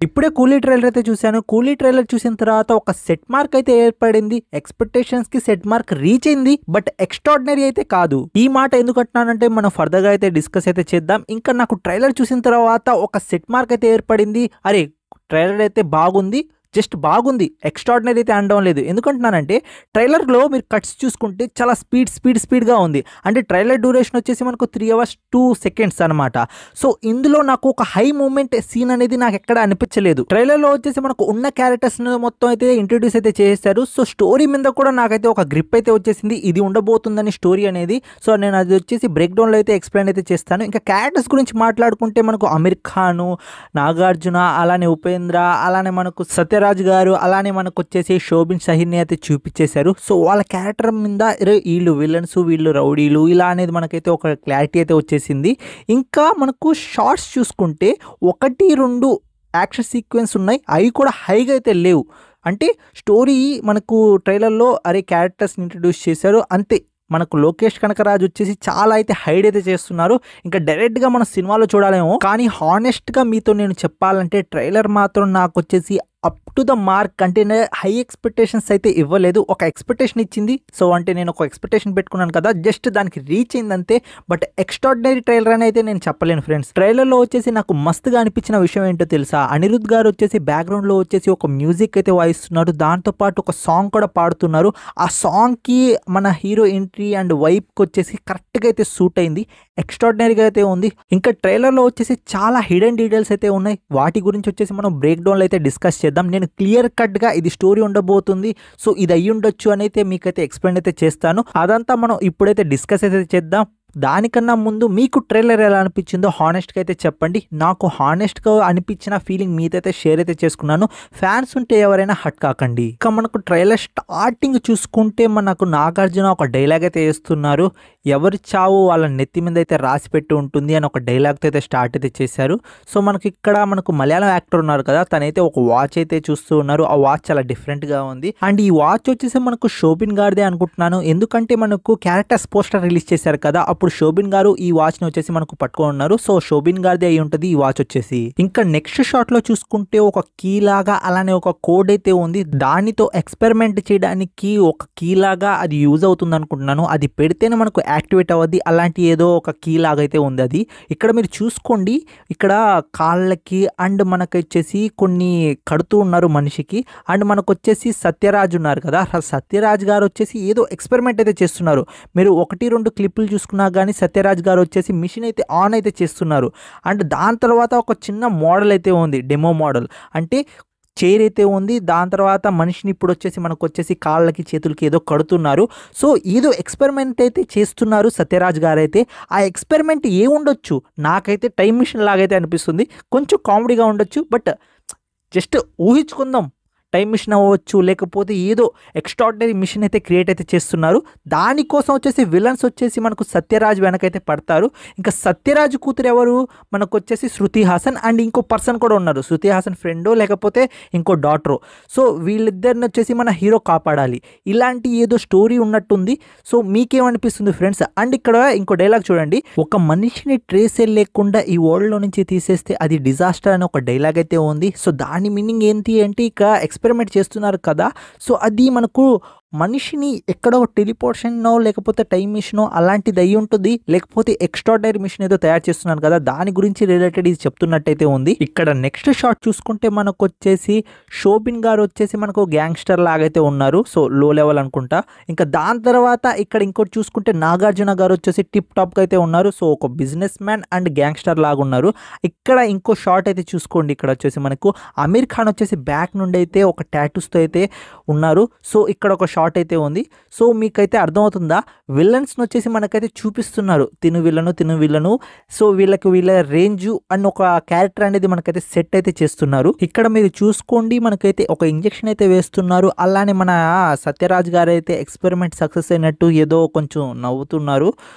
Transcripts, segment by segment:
ఇప్పుడే కూలీ ట్రైలర్ అయితే చూశాను. కూలీ ట్రైలర్ చూసిన తర్వాత ఒక సెట్ మార్క్ అయితే ఏర్పడింది. ఎక్స్పెక్టేషన్స్ కి సెట్ మార్క్ రీచ్ అయింది. బట్ ఎక్స్ట్రాడినరీ అయితే కాదు. ఈ మాట ఎందుకు అంటున్నానంటే మనం ఫర్దర్ గా అయితే డిస్కస్ అయితే చేద్దాం. ఇంకా నాకు ట్రైలర్ చూసిన తర్వాత ఒక సెట్ మార్క్ అయితే ఏర్పడింది. అరే ట్రైలర్ అయితే బాగుంది, జస్ట్ బాగుంది, ఎక్స్ట్రాడినరీ అయితే అనడం లేదు. ఎందుకంటున్నానంటే ట్రైలర్లో మీరు కట్స్ చూసుకుంటే చాలా స్పీడ్గా ఉంది. అంటే ట్రైలర్ డ్యూరేషన్ వచ్చేసి మనకు 3 hours 2 seconds అనమాట. సో ఇందులో నాకు ఒక హై మూమెంట్ సీన్ అనేది నాకు ఎక్కడ అనిపించలేదు. ట్రైలర్లో వచ్చేసి మనకు ఉన్న క్యారెక్టర్స్ మొత్తం అయితే ఇంట్రడ్యూస్ అయితే చేశారు. సో స్టోరీ మీద కూడా నాకైతే ఒక గ్రిప్ అయితే వచ్చేసింది, ఇది ఉండబోతుందని స్టోరీ అనేది. సో నేను అది వచ్చేసి బ్రేక్ డౌన్లో అయితే ఎక్స్ప్లెయిన్ అయితే చేస్తాను. ఇంకా క్యారెక్టర్స్ గురించి మాట్లాడుకుంటే మనకు అమీర్ ఖాన్, నాగార్జున, అలానే ఉపేంద్ర, అలానే మనకు సత్యరాజ్ గారు, అలానే మనకు వచ్చేసి శోభిన్ షాహీన్ అయితే చూపించేశారు. సో వాళ్ళ క్యారెక్టర్ మీద వీళ్ళు విలన్స్, వీళ్ళు రౌడీలు, ఇలా అనేది మనకైతే ఒక క్లారిటీ అయితే వచ్చేసింది. ఇంకా మనకు షార్ట్స్ చూసుకుంటే 1-2 యాక్షన్ సీక్వెన్స్ ఉన్నాయి, అవి కూడా హైగా అయితే లేవు. అంటే స్టోరీ మనకు ట్రైలర్లో క్యారెక్టర్స్ని ఇంట్రడ్యూస్ చేశారు అంతే. మనకు లోకేష్ కనకరాజు వచ్చేసి చాలా అయితే హైడ్ అయితే చేస్తున్నారు. ఇంకా డైరెక్ట్గా మన సినిమాలో చూడాలేమో. కానీ హానెస్ట్గా మీతో నేను చెప్పాలంటే ట్రైలర్ మాత్రం నాకు వచ్చేసి అప్ టు ద మార్క్, అంటే హై ఎక్స్పెక్టేషన్స్ అయితే ఇవ్వలేదు. ఒక ఎక్స్పెక్టేషన్ ఇచ్చింది. సో అంటే నేను ఒక ఎక్స్పెక్టేషన్ పెట్టుకున్నాను కదా, జస్ట్ దానికి రీచ్ అయిందంతే. బట్ ఎక్స్ట్రాడినరీ ట్రైలర్ అని అయితే నేను చెప్పలేను ఫ్రెండ్స్. ట్రైలర్లో వచ్చేసి నాకు మస్తుగా అనిపించిన విషయం ఏంటో తెలుసా, అనిరుద్ధ్ గారు వచ్చేసి బ్యాక్గ్రౌండ్లో వచ్చేసి ఒక మ్యూజిక్ అయితే వాయిస్తున్నారు, దాంతోపాటు ఒక సాంగ్ కూడా పాడుతున్నారు. ఆ సాంగ్కి మన హీరో ఎంట్రీ అండ్ వైబ్కి వచ్చేసి కరెక్ట్గా అయితే సూట్ అయింది, ఎక్స్ట్రాడినరీగా అయితే ఉంది. ఇంకా ట్రైలర్లో వచ్చేసి చాలా హిడెన్ డీటెయిల్స్ అయితే ఉన్నాయి. వాటి గురించి వచ్చేసి మనం బ్రేక్ డౌన్లో అయితే డిస్కస్ చేద్దాం. నేను క్లియర్ కట్గా ఇది స్టోరీ ఉండబోతుంది, సో ఇది అయ్యి ఉండొచ్చు అని అయితే మీకైతే ఎక్స్ప్లెయిన్ అయితే చేస్తాను. అదంతా మనం ఇప్పుడైతే డిస్కస్ అయితే చేద్దాం. దానికన్నా ముందు మీకు ట్రైలర్ ఎలా అనిపించిందో హానెస్ట్గా అయితే చెప్పండి. నాకు హానెస్ట్గా అనిపించిన ఫీలింగ్ మీదైతే షేర్ అయితే చేసుకున్నాను. ఫ్యాన్స్ ఉంటే ఎవరైనా హట్ కాకండి. ఇంకా మనకు ట్రైలర్ స్టార్టింగ్ చూసుకుంటే మనకు నాగార్జున ఒక డైలాగ్ అయితే వేస్తున్నారు, ఎవరి చావు వాళ్ళ నెత్తి మీద అయితే రాసి పెట్టి ఉంటుంది అని ఒక డైలాగ్తో అయితే స్టార్ట్ అయితే చేశారు. సో మనకి ఇక్కడ మనకు మలయాళం యాక్టర్ ఉన్నారు కదా, తనైతే ఒక వాచ్ అయితే చూస్తూ ఉన్నారు. ఆ వాచ్ చాలా డిఫరెంట్గా ఉంది. అండ్ ఈ వాచ్ వచ్చేసి మనకు శోభిన్ గారిదే అనుకుంటున్నాను, ఎందుకంటే మనకు క్యారెక్టర్స్ పోస్టర్ రిలీజ్ చేశారు కదా, అప్పుడు శోభిన్ గారు ఈ వాచ్ ని వచ్చేసి మనకు పట్టుకొని ఉన్నారు. సో శోభిన్ గారిది అయి ఉంటుంది ఈ వాచ్ వచ్చేసి. ఇంకా నెక్స్ట్ షాట్ లో చూసుకుంటే ఒక కీ లాగా అలానే ఒక కోడ్ అయితే ఉంది, దానితో ఎక్స్పెరిమెంట్ చేయడానికి ఒక కీ లాగా అది యూజ్ అవుతుంది అనుకుంటున్నాను. అది పెడితేనే మనకు యాక్టివేట్ అవ్వద్ది, అలాంటి ఏదో ఒక కీ లాగా అయితే ఉంది అది. ఇక్కడ మీరు చూసుకోండి, ఇక్కడ కాళ్ళకి అండ్ మనకు వచ్చేసి కొన్ని కడుతూ ఉన్నారు మనిషికి. అండ్ మనకు వచ్చేసి సత్యరాజ్ ఉన్నారు కదా, సత్యరాజ్ గారు వచ్చేసి ఏదో ఎక్స్పెరిమెంట్ అయితే చేస్తున్నారు. మీరు 1-2 క్లిప్పులు చూసుకున్నా కానీ సత్యరాజ్ గారు వచ్చేసి మిషన్ అయితే ఆన్ అయితే చేస్తున్నారు. అండ్ దాని తర్వాత ఒక చిన్న మోడల్ అయితే ఉంది, డెమో మోడల్, అంటే చైర్ అయితే ఉంది. దాని తర్వాత మనిషిని ఇప్పుడు వచ్చేసి మనకు వచ్చేసి కాళ్ళకి చేతులకి ఏదో కడుతున్నారు. సో ఏదో ఎక్స్పెరిమెంట్ అయితే చేస్తున్నారు సత్యరాజ్ గారు అయితే. ఆ ఎక్స్పెరిమెంట్ ఏ ఉండొచ్చు, నాకైతే టైం మిషన్ లాగైతే అనిపిస్తుంది. కొంచెం కామెడీగా ఉండొచ్చు, బట్ జస్ట్ ఊహించుకుందాం, టైం మిషన్ అవ్వచ్చు, లేకపోతే ఏదో ఎక్స్ట్రాడినరీ మిషన్ అయితే క్రియేట్ అయితే చేస్తున్నారు. దానికోసం వచ్చేసి విలన్స్ వచ్చేసి మనకు సత్యరాజ్ వెనకైతే పడతారు. ఇంకా సత్యరాజ్ కూతురు ఎవరు, మనకు వచ్చేసి శృతి హాసన్ అండ్ ఇంకో పర్సన్ కూడా ఉన్నారు, శృతి హాసన్ ఫ్రెండో లేకపోతే ఇంకో డాటరో. సో వీళ్ళిద్దరిని వచ్చేసి మన హీరో కాపాడాలి, ఇలాంటి ఏదో స్టోరీ ఉన్నట్టుంది. సో మీకేమనిపిస్తుంది ఫ్రెండ్స్? అండ్ ఇక్కడ ఇంకో డైలాగ్ చూడండి, ఒక మనిషిని ట్రేస్ లేకుండా ఈ వరల్డ్లో నుంచి తీసేస్తే అది డిజాస్టర్ అని ఒక డైలాగ్ అయితే ఉంది. సో దాని మీనింగ్ ఏంటి అంటే ఇక ఎక్స్పెరిమెంట్ చేస్తున్నారు కదా, సో అది మనకు మనిషిని ఎక్కడో టెలిపోర్షనో లేకపోతే టైం మిషనో అలాంటిది అయి ఉంటుంది, లేకపోతే ఎక్స్ట్రాడినరీ మిషన్ ఏదో తయారు చేస్తున్నారు కదా, దాని గురించి రిలేటెడ్ ఇది చెప్తున్నట్టయితే ఉంది. ఇక్కడ నెక్స్ట్ షాట్ చూసుకుంటే మనకు వచ్చేసి శోభిన్ గారు వచ్చేసి మనకు గ్యాంగ్స్టర్ లాగైతే ఉన్నారు, సో లో లెవెల్ అనుకుంటా. ఇంకా దాని తర్వాత ఇక్కడ ఇంకోటి చూసుకుంటే నాగార్జున గారు వచ్చేసి టిప్ టాప్గా అయితే ఉన్నారు. సో ఒక బిజినెస్ మ్యాన్ అండ్ గ్యాంగ్స్టర్ లాగా ఉన్నారు. ఇక్కడ ఇంకో షాట్ అయితే చూసుకోండి, ఇక్కడ వచ్చేసి మనకు అమీర్ ఖాన్ వచ్చేసి బ్యాక్ నుండి అయితే ఒక టాటూస్తో అయితే ఉన్నారు. సో ఇక్కడ ఒక షాట్ అయితే ఉంది. సో మీకైతే అర్థమవుతుందా, విలన్స్ వచ్చేసి మనకైతే చూపిస్తున్నారు, తిను విలను. సో వీళ్ళ రేంజ్ అండ్ ఒక క్యారెక్టర్ అనేది మనకైతే సెట్ అయితే చేస్తున్నారు. ఇక్కడ మీరు చూసుకోండి, మనకైతే ఒక ఇంజెక్షన్ అయితే వేస్తున్నారు. అలానే మన సత్యరాజ్ గారు అయితే ఎక్స్పెరిమెంట్ సక్సెస్ అయినట్టు ఏదో కొంచెం నవ్వుతున్నారు.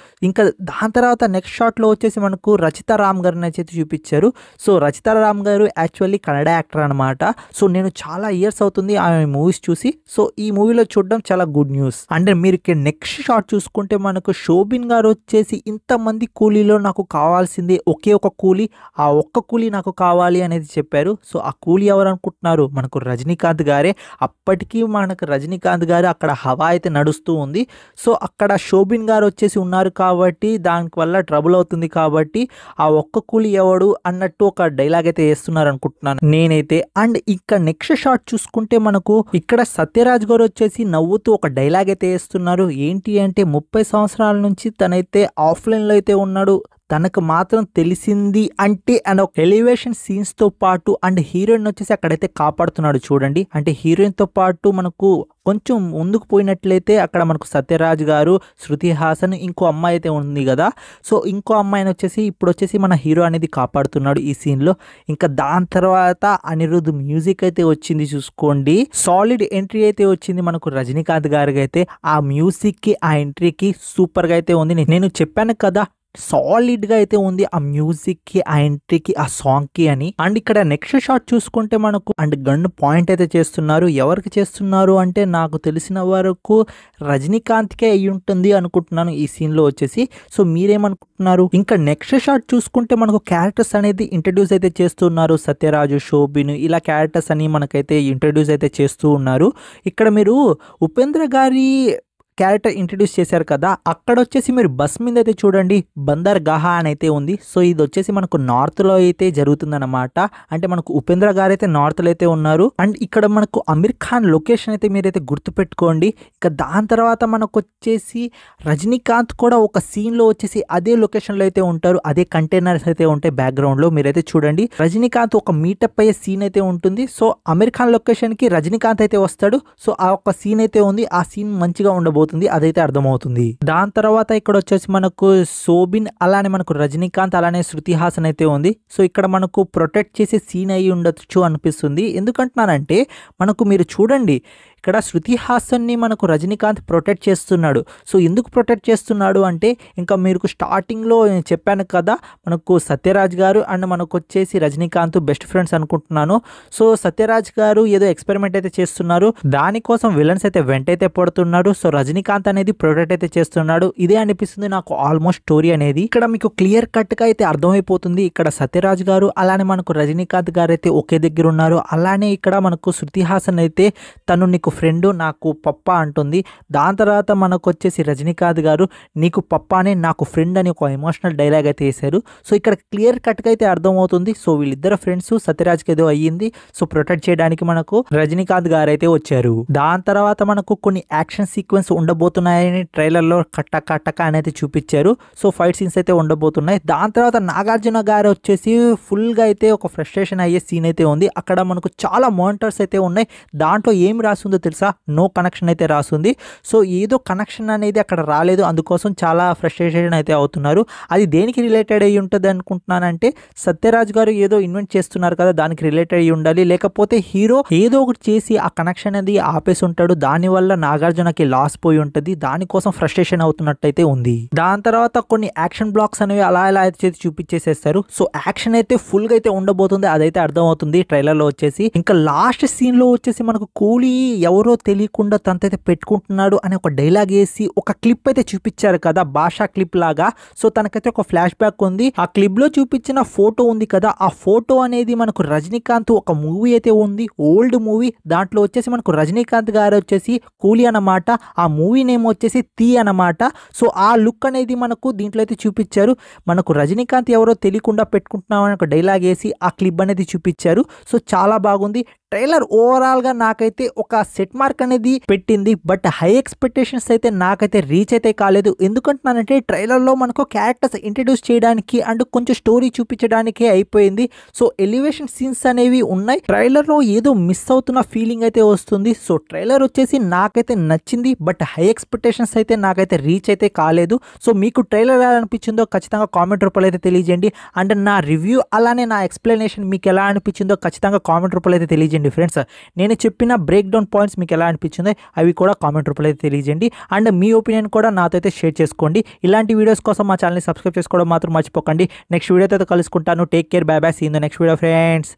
ఇంకా దాని తర్వాత నెక్స్ట్ షాట్లో వచ్చేసి మనకు రచితా రామ్ గారిని అయితే చూపించారు. సో రచితా రామ్ గారు యాక్చువల్లీ కన్నడ యాక్టర్ అనమాట. సో నేను చాలా ఇయర్స్ అవుతుంది ఆమె మూవీస్ చూసి. సో ఈ మూవీలో చూడడం రావడం చాలా గుడ్ న్యూస్. అంటే మీరు నెక్స్ట్ షాట్ చూసుకుంటే మనకు శోభిన్ గారు వచ్చేసి ఇంతమంది కూలీలో నాకు కావాల్సింది ఒకే ఒక కూలీ, ఆ ఒక్క కూలీ నాకు కావాలి అనేది చెప్పారు. సో ఆ కూలీ ఎవరు అనుకుంటున్నారు? మనకు రజనీకాంత్ గారే. అప్పటికీ మనకు రజనీకాంత్ గారు అక్కడ హవా అయితే నడుస్తూ ఉంది. సో అక్కడ శోభిన్ గారు వచ్చేసి ఉన్నారు కాబట్టి దానికి వల్ల ట్రబుల్ అవుతుంది కాబట్టి ఆ ఒక్క కూలీ ఎవడు అన్నట్టు ఒక డైలాగ్ అయితే వేస్తున్నారు అనుకుంటున్నాను నేనైతే. అండ్ ఇక్కడ నెక్స్ట్ షాట్ చూసుకుంటే మనకు ఇక్కడ సత్యరాజ్ గారు వచ్చేసి నవ్వుతూ ఒక డైలాగ్ అయితే వేస్తున్నారు. ఏంటి అంటే 30 సంవత్సరాల నుంచి తనైతే ఆఫ్లైన్ లో అయితే ఉన్నాడు, తనకు మాత్రం తెలిసింది అంటే అండ్ ఒక ఎలివేషన్ సీన్స్ తో పాటు అండ్ హీరోయిన్ వచ్చేసి అక్కడైతే కాపాడుతున్నాడు చూడండి. అంటే హీరోయిన్ తో పాటు మనకు కొంచెం ముందుకు పోయినట్లయితే అక్కడ మనకు సత్యరాజ్ గారు, శృతి హాసన్, ఇంకో అమ్మాయి అయితే ఉంది కదా. సో ఇంకో అమ్మాయిని వచ్చేసి ఇప్పుడు వచ్చేసి మన హీరో అనేది కాపాడుతున్నాడు ఈ సీన్ లో. ఇంకా దాని తర్వాత అనిరుద్ధ్ మ్యూజిక్ అయితే వచ్చింది చూసుకోండి. సాలిడ్ ఎంట్రీ అయితే వచ్చింది మనకు రజనీకాంత్ గారికి అయితే. ఆ మ్యూజిక్ కి ఆ ఎంట్రీకి సూపర్ గా అయితే ఉంది. నేను చెప్పాను కదా సాలిడ్ గా అయితే ఉంది ఆ మ్యూజిక్ కి, ఆ ఎంట్రీకి, ఆ సాంగ్ కి అని. అండ్ ఇక్కడ నెక్స్ట్ షాట్ చూసుకుంటే మనకు అండ్ గన్ పాయింట్ అయితే చేస్తున్నారు. ఎవరికి చేస్తున్నారు అంటే నాకు తెలిసిన వరకు రజనీకాంత్ కే అయి ఉంటుంది అనుకుంటున్నాను ఈ సీన్ లో వచ్చేసి. సో మీరేమనుకుంటున్నారు? ఇంకా నెక్స్ట్ షాట్ చూసుకుంటే మనకు క్యారెక్టర్స్ అనేది ఇంట్రడ్యూస్ అయితే చేస్తున్నారు. సత్యరాజు, శోభిన్ ఇలా క్యారెక్టర్స్ అని మనకైతే ఇంట్రడ్యూస్ అయితే చేస్తూ ఉన్నారు. ఇక్కడ మీరు ఉపేంద్ర గారి క్యారెక్టర్ ఇంట్రడ్యూస్ చేశారు కదా, అక్కడ వచ్చేసి మీరు బస్ మీద అయితే చూడండి బందర్ గాహా అని అయితే ఉంది. సో ఇది వచ్చేసి మనకు నార్త్ లో అయితే జరుగుతుందన్నమాట. అంటే మనకు ఉపేంద్ర గారు అయితే నార్త్ లో అయితే ఉన్నారు. అండ్ ఇక్కడ మనకు అమీర్ ఖాన్ లొకేషన్ అయితే మీరైతే గుర్తుపెట్టుకోండి. ఇక దాని తర్వాత మనకు వచ్చేసి రజనీకాంత్ కూడా ఒక సీన్ లో వచ్చేసి అదే లొకేషన్ లో అయితే ఉంటారు. అదే కంటైనర్స్ అయితే ఉంటాయి బ్యాక్గ్రౌండ్ లో, మీరైతే చూడండి. రజనీకాంత్ ఒక మీటప్ అయ్యే సీన్ అయితే ఉంటుంది. సో అమీర్ ఖాన్ లొకేషన్ కి రజనీకాంత్ అయితే వస్తాడు. సో ఆ ఒక సీన్ అయితే ఉంది. ఆ సీన్ మంచిగా ఉండబోతుంది, అదైతే అర్థమవుతుంది. దాని తర్వాత ఇక్కడ వచ్చేసి మనకు శోభిన్, అలానే మనకు రజనీకాంత్, అలానే శృతి హాసన్ అయితే ఉంది. సో ఇక్కడ మనకు ప్రొటెక్ట్ చేసే సీన్ అయ్యి ఉండొచ్చు అనిపిస్తుంది. ఎందుకంటున్నానంటే మనకు మీరు చూడండి ఇక్కడ శృతి హాసన్ ని మనకు రజనీకాంత్ ప్రొటెక్ట్ చేస్తున్నాడు. సో ఎందుకు ప్రొటెక్ట్ చేస్తున్నాడు అంటే ఇంకా మీకు స్టార్టింగ్ లో చెప్పాను కదా మనకు సత్యరాజ్ గారు అండ్ మనకు వచ్చేసి రజనీకాంత్ బెస్ట్ ఫ్రెండ్స్ అనుకుంటున్నాను. సో సత్యరాజ్ గారు ఏదో ఎక్స్పెరిమెంట్ అయితే చేస్తున్నారు, దానికోసం విలన్స్ అయితే వెంట అయితే పడుతున్నారు. సో రజనీకాంత్ అనేది ప్రొటెక్ట్ అయితే చేస్తున్నాడు. ఇదే అనిపిస్తుంది నాకు ఆల్మోస్ట్ స్టోరీ అనేది. ఇక్కడ మీకు క్లియర్ కట్ గా అయితే అర్థమైపోతుంది. ఇక్కడ సత్యరాజ్ గారు అలానే మనకు రజనీకాంత్ గారు అయితే ఒకే దగ్గర ఉన్నారు. అలానే ఇక్కడ మనకు శృతి హాసన్ అయితే తను నీకు ఫ్రెండ్, నాకు పప్ప అంటుంది. దాని తర్వాత మనకు వచ్చేసి రజనీకాంత్ గారు నీకు పప్పానే నాకు ఫ్రెండ్ అని ఒక ఎమోషనల్ డైలాగ్ అయితే వేశారు. సో ఇక్కడ క్లియర్ కట్ గా అయితే అర్థమవుతుంది. సో వీళ్ళిద్దరు ఫ్రెండ్స్, సత్యరాజ్కి ఏదో అయ్యింది. సో ప్రొటెక్ట్ చేయడానికి మనకు రజనీకాంత్ గారు అయితే వచ్చారు. దాని తర్వాత మనకు కొన్ని యాక్షన్ సీక్వెన్స్ ఉండబోతున్నాయని ట్రైలర్ లో కట్టక అనేది చూపించారు. సో ఫైట్ సీన్స్ అయితే ఉండబోతున్నాయి. దాని తర్వాత నాగార్జున గారు వచ్చేసి ఫుల్ గా అయితే ఒక ఫ్రస్ట్రేషన్ అయ్యే సీన్ అయితే ఉంది. అక్కడ మనకు చాలా మానిటర్స్ అయితే ఉన్నాయి. దాంట్లో ఏం రాసిందో తెలుసా? నో కనెక్షన్ అయితే రాసింది. సో ఏదో కనెక్షన్ అనేది అక్కడ రాలేదు, అందుకోసం చాలా ఫ్రస్ట్రేషన్ అయితే అవుతున్నారు. అది దేనికి రిలేటెడ్ అయ్యి ఉంటుంది అనుకుంటున్నానంటే సత్యరాజ్ గారు ఏదో ఇన్వెంట్ చేస్తున్నారు కదా, దానికి రిలేటెడ్ అయ్యి ఉండాలి. లేకపోతే హీరో ఏదో ఒకటి చేసి ఆ కనెక్షన్ అనేది ఆపేసి ఉంటాడు. దానివల్ల నాగార్జునకి లాస్ పోయి ఉంటుంది, దానికోసం ఫ్రస్ట్రేషన్ అవుతున్నట్టయితే ఉంది. దాని తర్వాత కొన్ని యాక్షన్ బ్లాక్స్ అనేవి అలా అయితే చూపించేసేస్తారు. సో యాక్షన్ అయితే ఫుల్ గా అయితే ఉండబోతుంది, అదైతే అర్థమవుతుంది ట్రైలర్ లో వచ్చేసి. ఇంకా లాస్ట్ సీన్ లో వచ్చేసి మనకు కూలీ ఎవరో తెలియకుండా తనతైతే పెట్టుకుంటున్నాడు అని ఒక డైలాగ్ వేసి ఒక క్లిప్ అయితే చూపించారు కదా, భాషా క్లిప్ లాగా. సో తనకైతే ఒక ఫ్లాష్ బ్యాక్ ఉంది. ఆ క్లిప్ లో చూపించిన ఫోటో ఉంది కదా, ఆ ఫోటో అనేది మనకు రజనీకాంత్ ఒక మూవీ అయితే ఉంది, ఓల్డ్ మూవీ. దాంట్లో వచ్చేసి మనకు రజనీకాంత్ గారు వచ్చేసి కూలీ అన్నమాట. ఆ మూవీ నేమ్ వచ్చేసి తీ అన్నమాట. సో ఆ లుక్ అనేది మనకు దీంట్లో అయితే చూపించారు. మనకు రజనీకాంత్ ఎవరో తెలియకుండా పెట్టుకుంటున్నామని ఒక డైలాగ్ వేసి ఆ క్లిప్ అనేది చూపించారు. సో చాలా బాగుంది ట్రైలర్. ఓవరాల్ గా నాకైతే ఒక సెట్ మార్క్ అనేది పెట్టింది. బట్ హై ఎక్స్పెక్టేషన్స్ అయితే నాకైతే రీచ్ అయితే కాలేదు. ఎందుకంటున్నానంటే ట్రైలర్ లో మనకు క్యారెక్టర్స్ ఇంట్రడ్యూస్ చేయడానికి అండ్ కొంచెం స్టోరీ చూపించడానికి అయిపోయింది. సో ఎలివేషన్ సీన్స్ అనేవి ఉన్నాయి. ట్రైలర్ లో ఏదో మిస్ అవుతున్న ఫీలింగ్ అయితే వస్తుంది. సో ట్రైలర్ వచ్చేసి నాకైతే నచ్చింది. బట్ హై ఎక్స్పెక్టేషన్స్ అయితే నాకైతే రీచ్ అయితే కాలేదు. సో మీకు ట్రైలర్ ఎలా అనిపించిందో ఖచ్చితంగా కామెంట్ రూపంలో అయితే తెలియజేయండి. అండ్ నా రివ్యూ అలానే నా ఎక్స్ప్లెనేషన్ మీకు ఎలా అనిపించిందో ఖచ్చితంగా కామెంట్ రూపంలో అయితే తెలియజేయండి ఫ్రెండ్స్. నేను చెప్పిన బ్రేక్ డౌన్ పాయింట్స్ మీకు ఎలా అనిపించిందో అవి కూడా కామెంట్ రూపంలో అయితే తెలియజేయండి. అండ్ మీ ఒపీనియన్ కూడా నాతో అయితే షేర్ చేసుకోండి. ఇలాంటి వీడియోస్ కోసం మా ఛానల్ని సబ్స్క్రైబ్ చేసుకోవడం మాత్రం మర్చిపోకండి. నెక్స్ట్ వీడియోతో కలుసుకుంటాను. Take care, bye bye, see in the next video friends.